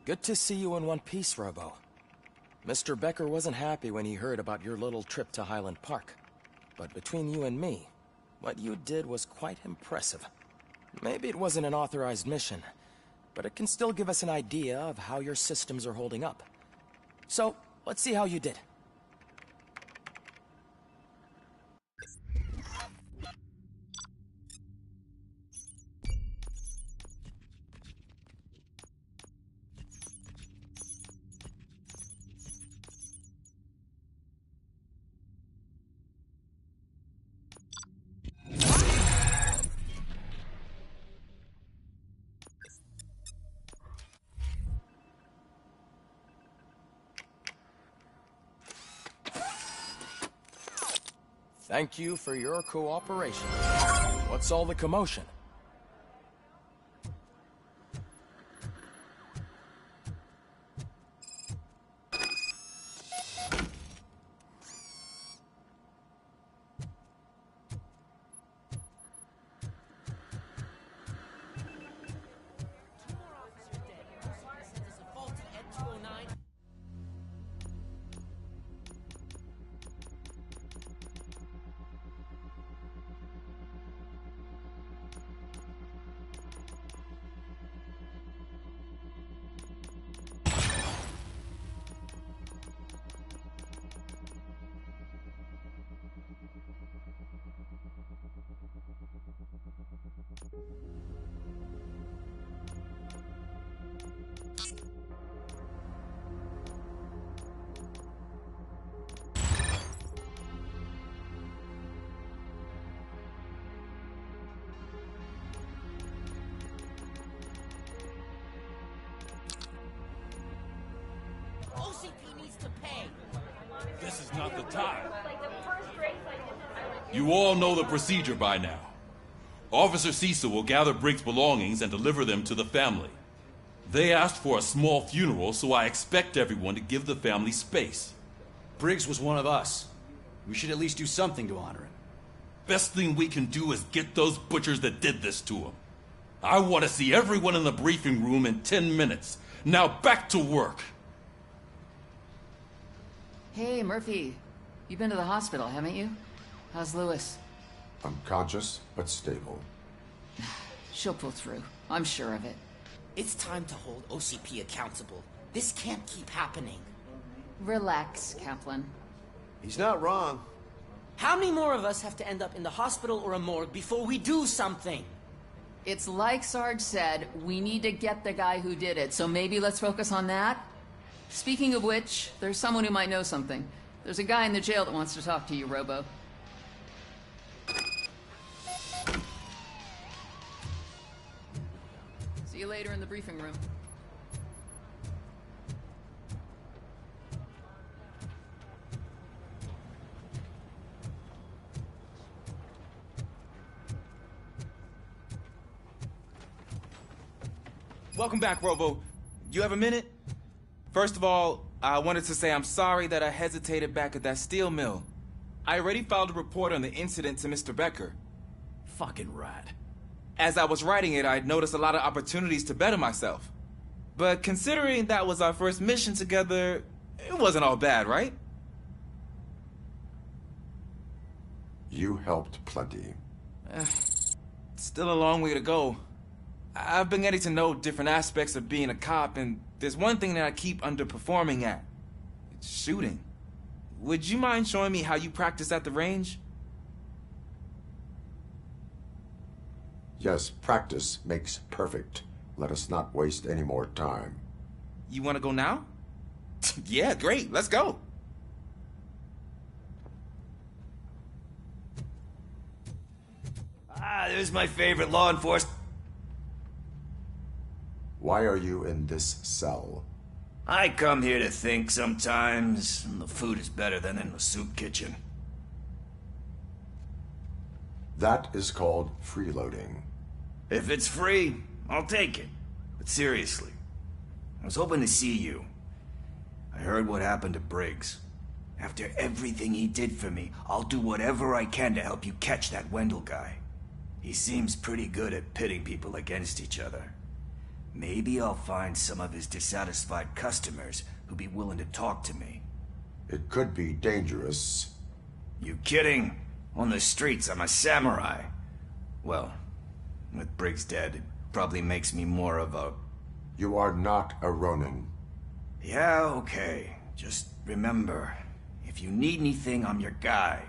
Good to see you in one piece, Robo. Mr. Becker wasn't happy when he heard about your little trip to Highland Park. But between you and me, what you did was quite impressive. Maybe it wasn't an authorized mission, but it can still give us an idea of how your systems are holding up. So, let's see how you did. Thank you for your cooperation. What's all the commotion? OCP needs to pay. This is not the time. You all know the procedure by now. Officer Cecil will gather Briggs' belongings and deliver them to the family. They asked for a small funeral, so I expect everyone to give the family space. Briggs was one of us. We should at least do something to honor him. Best thing we can do is get those butchers that did this to him. I want to see everyone in the briefing room in 10 minutes. Now back to work. Hey, Murphy. You've been to the hospital, haven't you? How's Lewis? Unconscious, but stable. She'll pull through. I'm sure of it. It's time to hold OCP accountable. This can't keep happening. Relax, Kaplan. He's not wrong. How many more of us have to end up in the hospital or a morgue before we do something? It's like Sarge said, we need to get the guy who did it, so maybe let's focus on that? Speaking of which, there's someone who might know something. There's a guy in the jail that wants to talk to you, Robo. See you later in the briefing room. Welcome back, Robo. You have a minute? First of all, I wanted to say I'm sorry that I hesitated back at that steel mill. I already filed a report on the incident to Mr. Becker. Fucking rat. As I was writing it, I'd noticed a lot of opportunities to better myself. But considering that was our first mission together, it wasn't all bad, right? You helped plenty. Still a long way to go. I've been getting to know different aspects of being a cop, and there's one thing that I keep underperforming at. It's shooting. Would you mind showing me how you practice at the range? Yes, practice makes perfect. Let us not waste any more time. You want to go now? Yeah, great. Let's go. Ah, there's my favorite law enforcement. Why are you in this cell? I come here to think sometimes, and the food is better than in the soup kitchen. That is called freeloading. If it's free, I'll take it. But seriously, I was hoping to see you. I heard what happened to Briggs. After everything he did for me, I'll do whatever I can to help you catch that Wendell guy. He seems pretty good at pitting people against each other. maybe I'll find some of his dissatisfied customers who'll be willing to talk to me. It could be dangerous. You kidding? On the streets, I'm a samurai. Well, with Briggs dead, it probably makes me more of a... You are not a Ronin. Yeah, okay. Just remember, if you need anything, I'm your guy.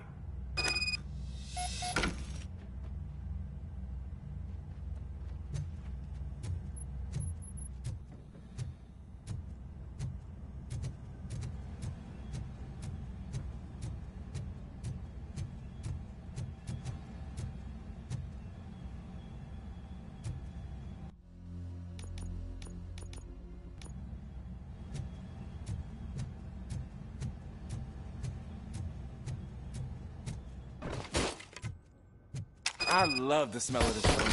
I love the smell of this room.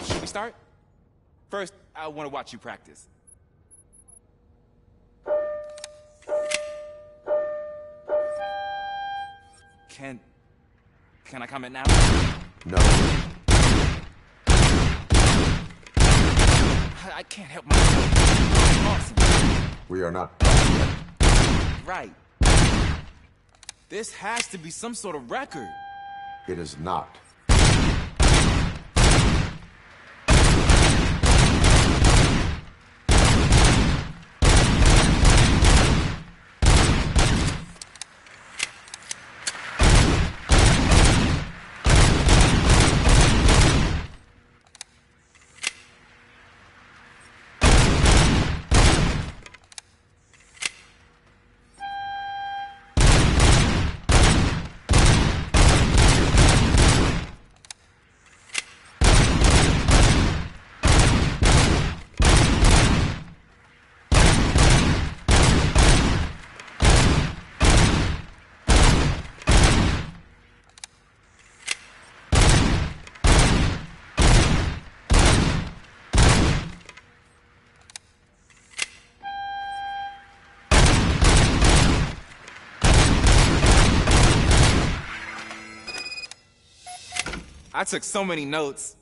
Should we start? First, I want to watch you practice. Can I comment now? No. I can't help myself. Awesome. We are not. Right. This has to be some sort of record. It is not. I took so many notes.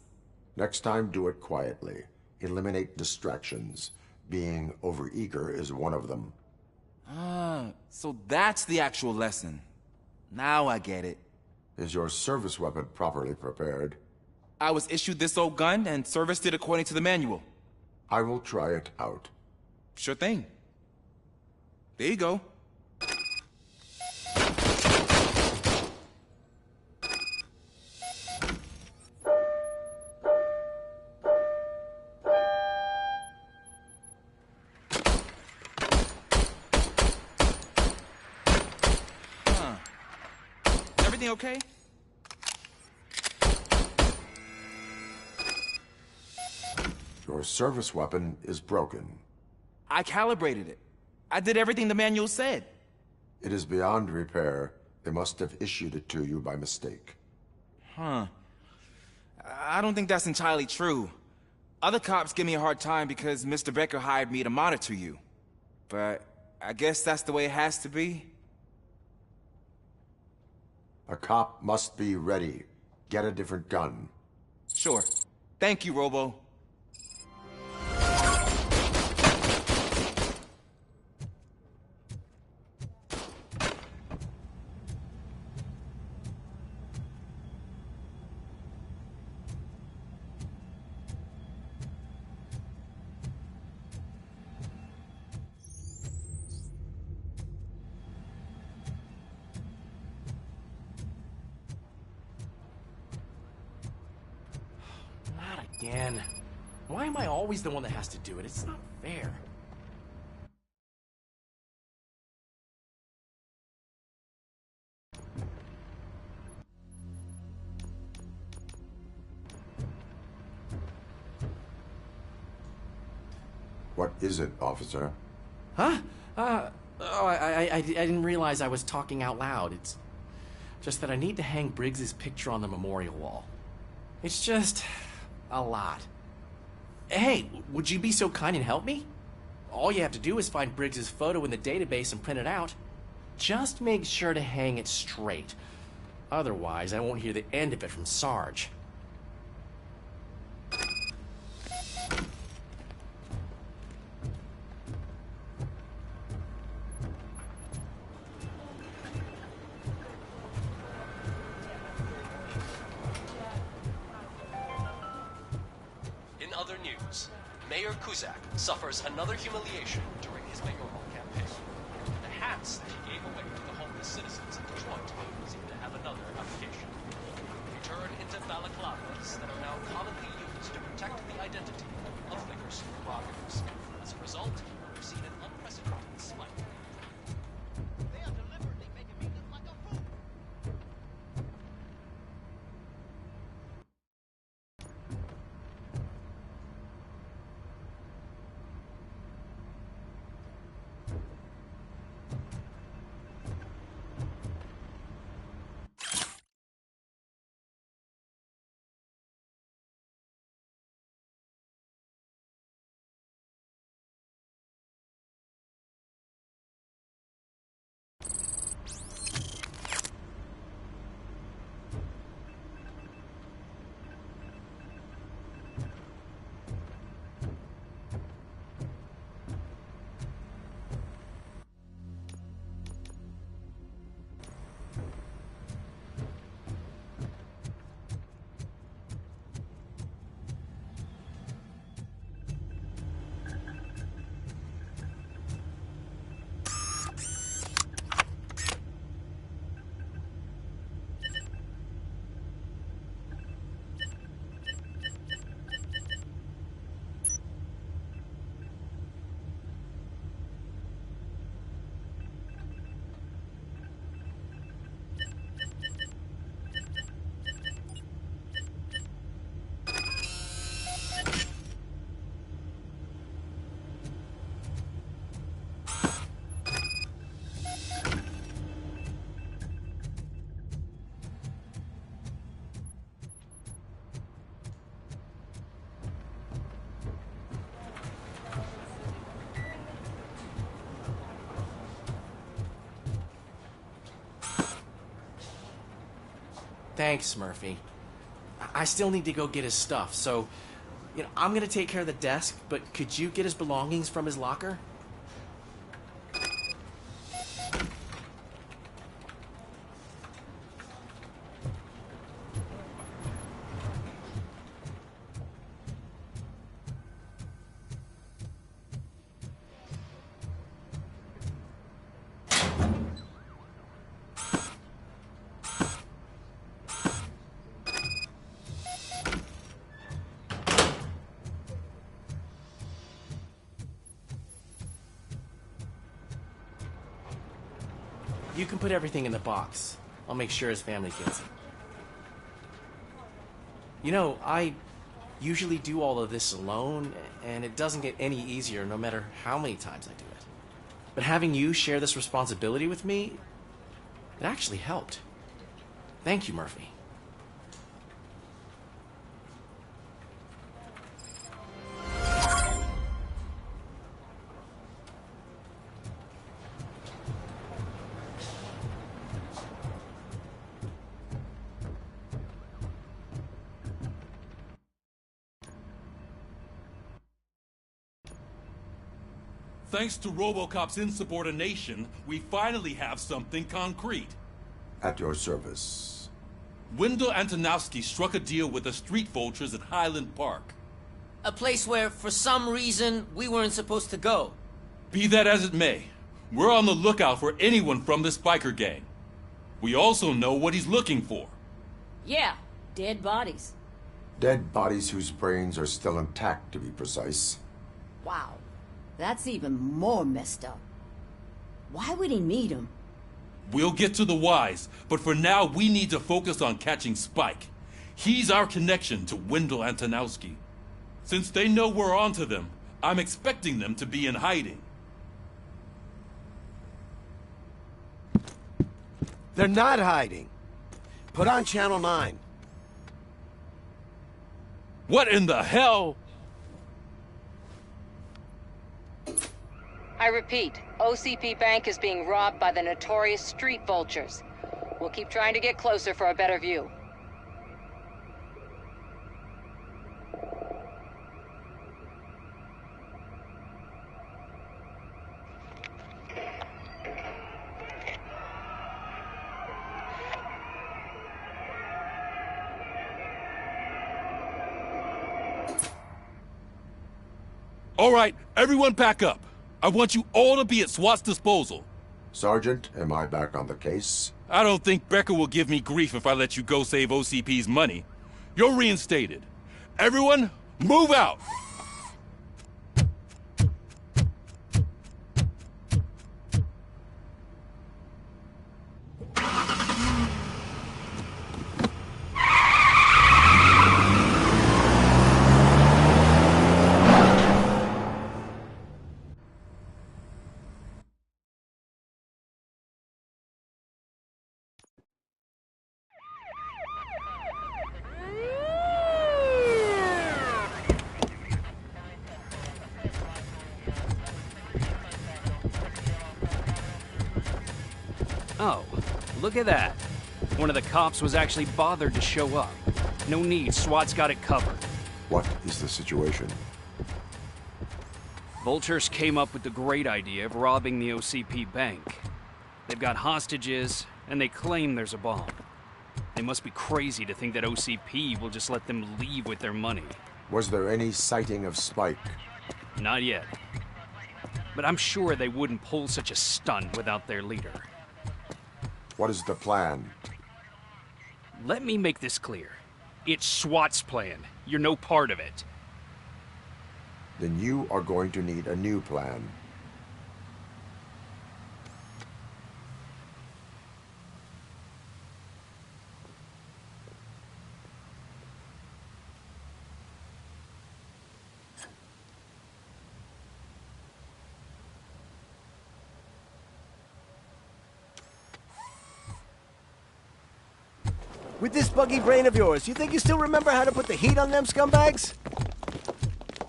Next time, do it quietly. Eliminate distractions. Being overeager is one of them. So that's the actual lesson. Now I get it. Is your service weapon properly prepared? I was issued this old gun and serviced it according to the manual. I will try it out. Sure thing. There you go. Everything okay? Your service weapon is broken. I calibrated it. I did everything the manual said. It is beyond repair. They must have issued it to you by mistake. I don't think that's entirely true. Other cops give me a hard time because Mr. Becker hired me to monitor you. But I guess that's the way it has to be. A cop must be ready. Get a different gun. Sure. Thank you, Robo. Again. Why am I always the one that has to do it? It's not fair. What is it, officer? Huh? I didn't realize I was talking out loud. It's just that I need to hang Briggs's picture on the memorial wall. It's just... a lot. Hey, would you be so kind and help me? All you have to do is find Briggs's photo in the database and print it out. Just make sure to hang it straight. Otherwise, I won't hear the end of it from Sarge. news. Mayor Kuzak suffers another humiliation during his mayoral campaign. The hats that he gave away to the homeless citizens of Detroit seem to have another application. They turn into balaclavas that are now commonly used to protect the identity of liquor store robbers. As a result, we've seen an unprecedented spike. They are deliberately making me look like a fool. Thanks, Murphy. I still need to go get his stuff, so, I'm gonna take care of the desk, but could you get his belongings from his locker? You can put everything in the box. I'll make sure his family gets it. I usually do all of this alone, and it doesn't get any easier no matter how many times I do it. But having you share this responsibility with me, it actually helped. Thank you, Murphy. Thanks to Robocop's insubordination, we finally have something concrete. At your service. Wendell Antonowski struck a deal with the street vultures at Highland Park. A place where, for some reason, we weren't supposed to go. Be that as it may, we're on the lookout for anyone from this biker gang. We also know what he's looking for. Yeah, dead bodies. Dead bodies whose brains are still intact, to be precise. Wow, that's even more messed up. Why would he need him? We'll get to the whys, but for now we need to focus on catching Spike. He's our connection to Wendell Antonowski. Since they know we're onto them, I'm expecting them to be in hiding. They're not hiding. Put on Channel 9. What in the hell? I repeat, OCP Bank is being robbed by the notorious street vultures. We'll keep trying to get closer for a better view. All right, everyone pack up. I want you all to be at SWAT's disposal. Sergeant, am I back on the case? I don't think Becker will give me grief if I let you go save OCP's money. You're reinstated. Everyone, move out! Oh, look at that. One of the cops was actually bothered to show up. No need, SWAT's got it covered. What is the situation? Vultures came up with the great idea of robbing the OCP bank. They've got hostages, and they claim there's a bomb. They must be crazy to think that OCP will just let them leave with their money. Was there any sighting of Spike? Not yet. But I'm sure they wouldn't pull such a stunt without their leader. What is the plan? Let me make this clear. It's SWAT's plan. You're no part of it. Then you are going to need a new plan. With this buggy brain of yours, you think you still remember how to put the heat on them scumbags?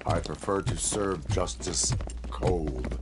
I prefer to serve justice cold.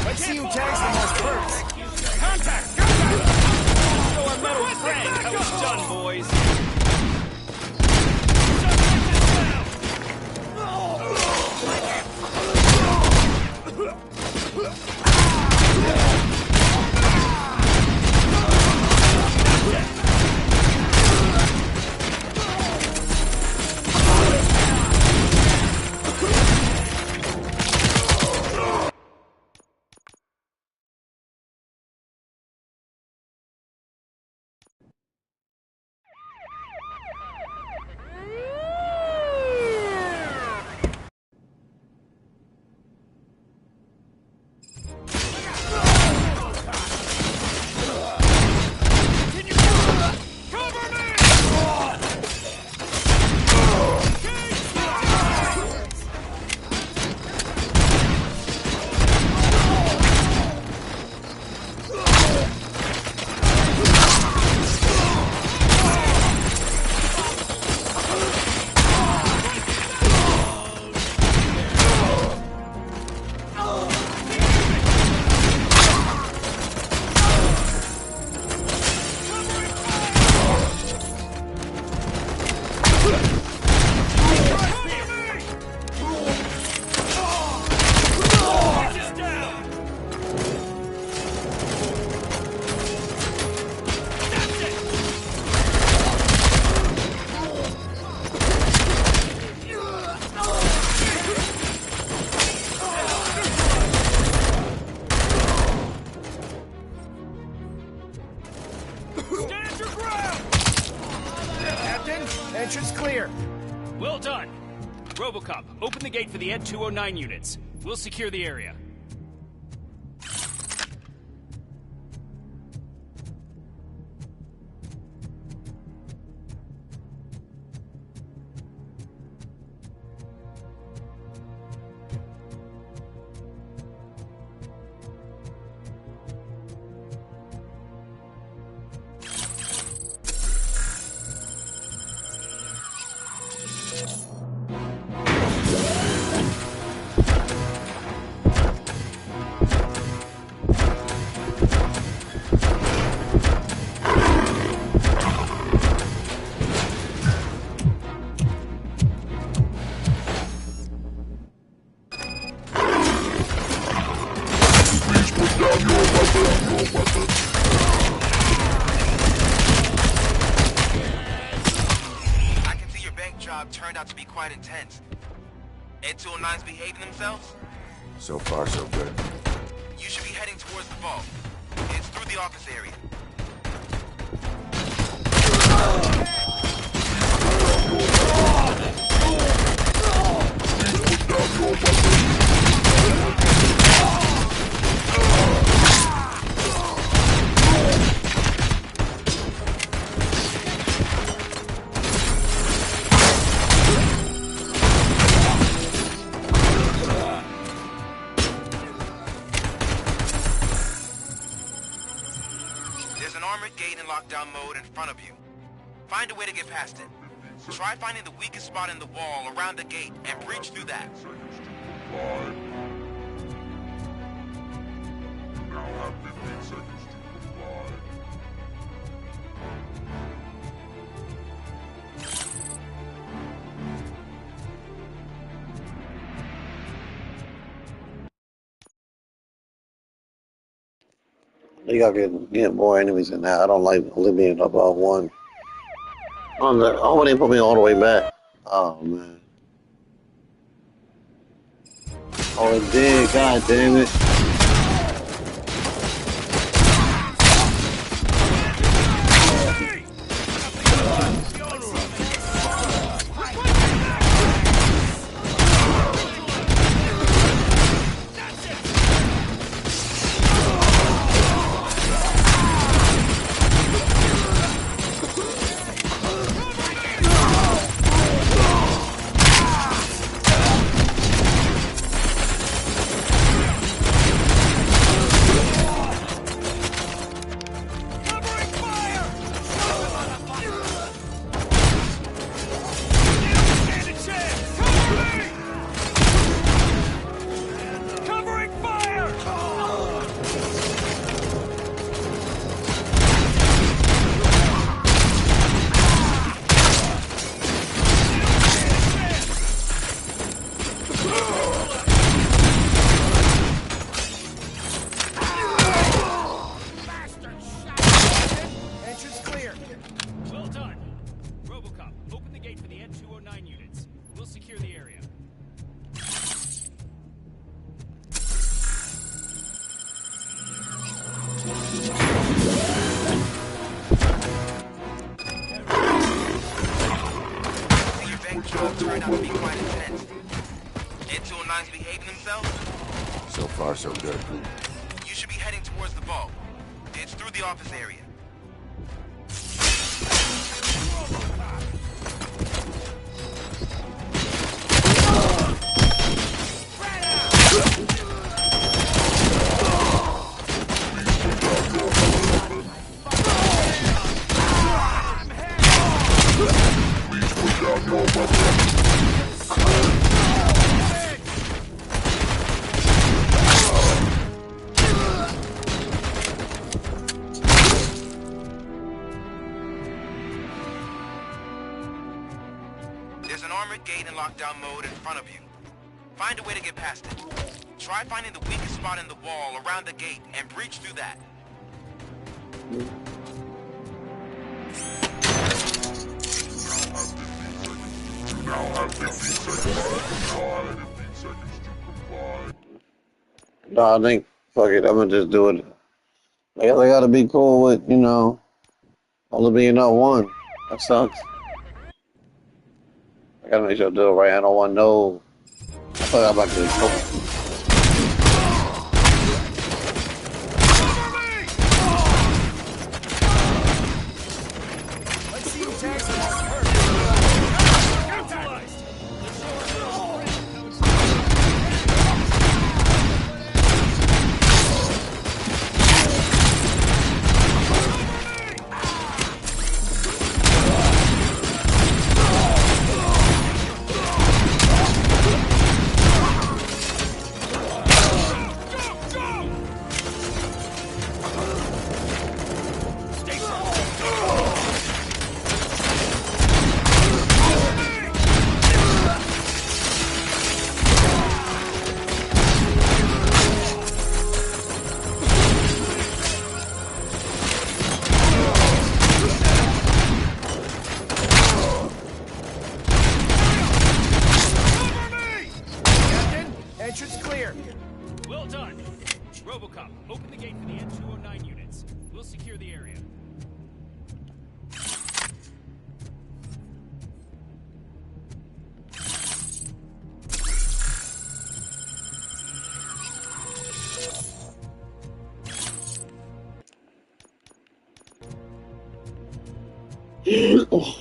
Let's see who tags the most first. Contact! Show our metal friend how it's done, boys. Captain, entrance clear. Well done. Robocop, open the gate for the Ed 209 units. We'll secure the area. I can see your bank job turned out to be quite intense. Ed 209's behaving themselves? So far, so good. You should be heading towards the vault. It's through the office area. There's an armored gate in lockdown mode in front of you. Find a way to get past it. Try finding the weakest spot in the wall around the gate and breach through that. You gotta get more enemies in that. I don't like only being above one. Oh, they put me all the way back. Oh man. Oh, it did. God damn it. Entrance clear. Well done. Robocop, open the gate for the Ed 209 units. We'll secure the area. Your bank job turned out to be quite intense. Ed 209's behaving themselves? So far, so good. You should be heading towards the vault. It's through the office area. There's an armored gate in lockdown mode in front of you. Find a way to get past it. Try finding the weakest spot in the wall around the gate and breach through that. You now have 15 seconds to comply. 15 seconds to comply. No, I think, fuck it, I'm gonna just do it. I guess I gotta be cool with, you know, Only being not one. That sucks. I gotta make sure I do it right. I don't want no. I thought I'm about to go. Entrance clear. Well done. Robocop, open the gate for the N209 units. We'll secure the area. Oh.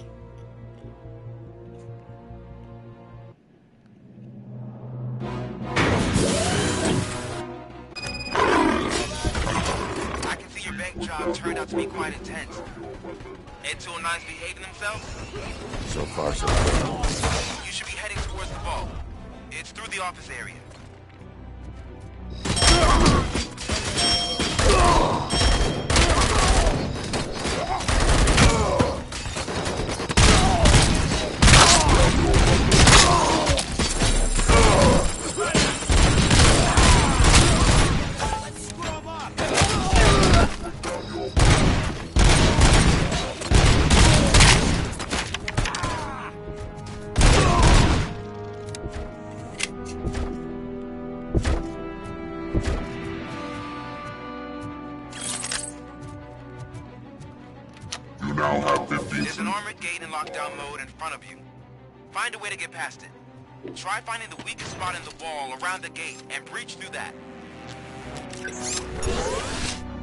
Job turned out to be quite intense. N209's behaving themselves? So far, so good. You should be heading towards the vault. It's through the office area. There's an armored gate in lockdown mode in front of you. Find a way to get past it. Try finding the weakest spot in the wall around the gate and breach through that. You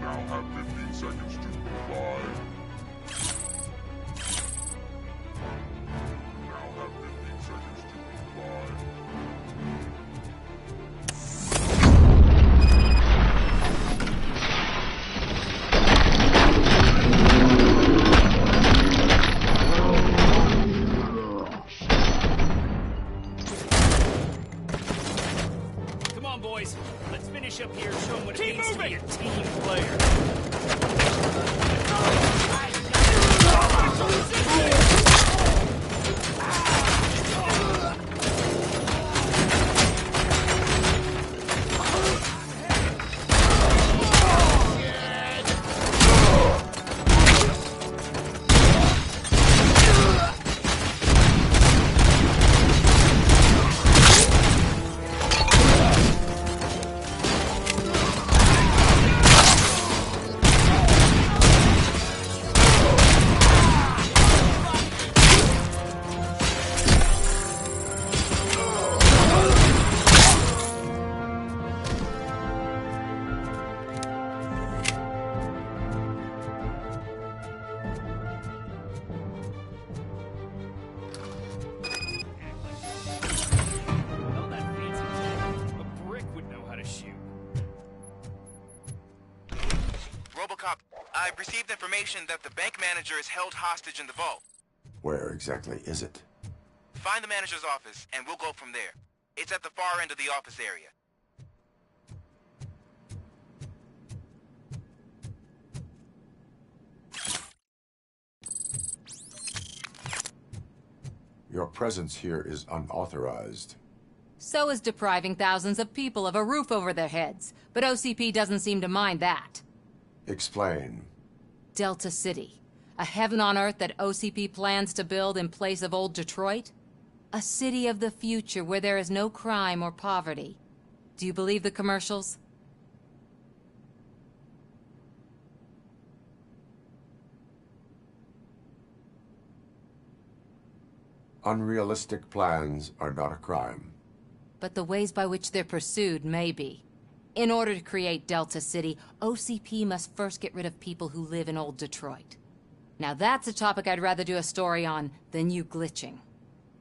now have 15 seconds to comply. You now have 15 seconds to comply. Come on, boys. Let's finish up here and show them what it means to be a team player. Robocop, I've received information that the bank manager is held hostage in the vault. Where exactly is it? Find the manager's office, and we'll go from there. It's at the far end of the office area. Your presence here is unauthorized. So is depriving thousands of people of a roof over their heads. But OCP doesn't seem to mind that. Explain. Delta City. A heaven on earth that OCP plans to build in place of old Detroit? A city of the future where there is no crime or poverty. Do you believe the commercials? Unrealistic plans are not a crime. But the ways by which they're pursued may be. In order to create Delta City, OCP must first get rid of people who live in old Detroit. Now that's a topic I'd rather do a story on than you glitching.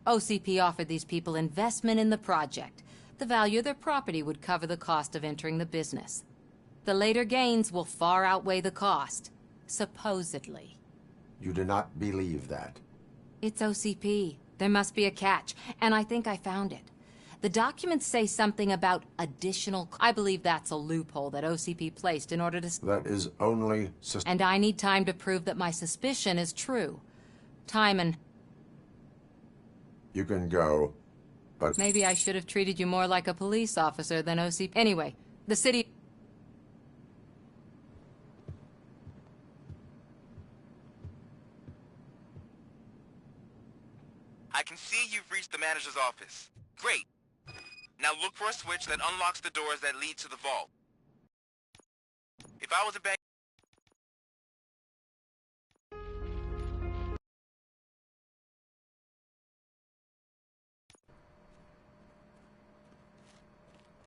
OCP offered these people investment in the project. The value of their property would cover the cost of entering the business. The later gains will far outweigh the cost, supposedly. You do not believe that. It's OCP. There must be a catch, and I think I found it. The documents say something about additional... I believe that's a loophole that OCP placed in order to... That is only... And I need time to prove that my suspicion is true. Time and... You can go, but... Maybe I should have treated you more like a police officer than OCP. Anyway, the city... I can see you've reached the manager's office. Great. Now look for a switch that unlocks the doors that lead to the vault. If I was a bank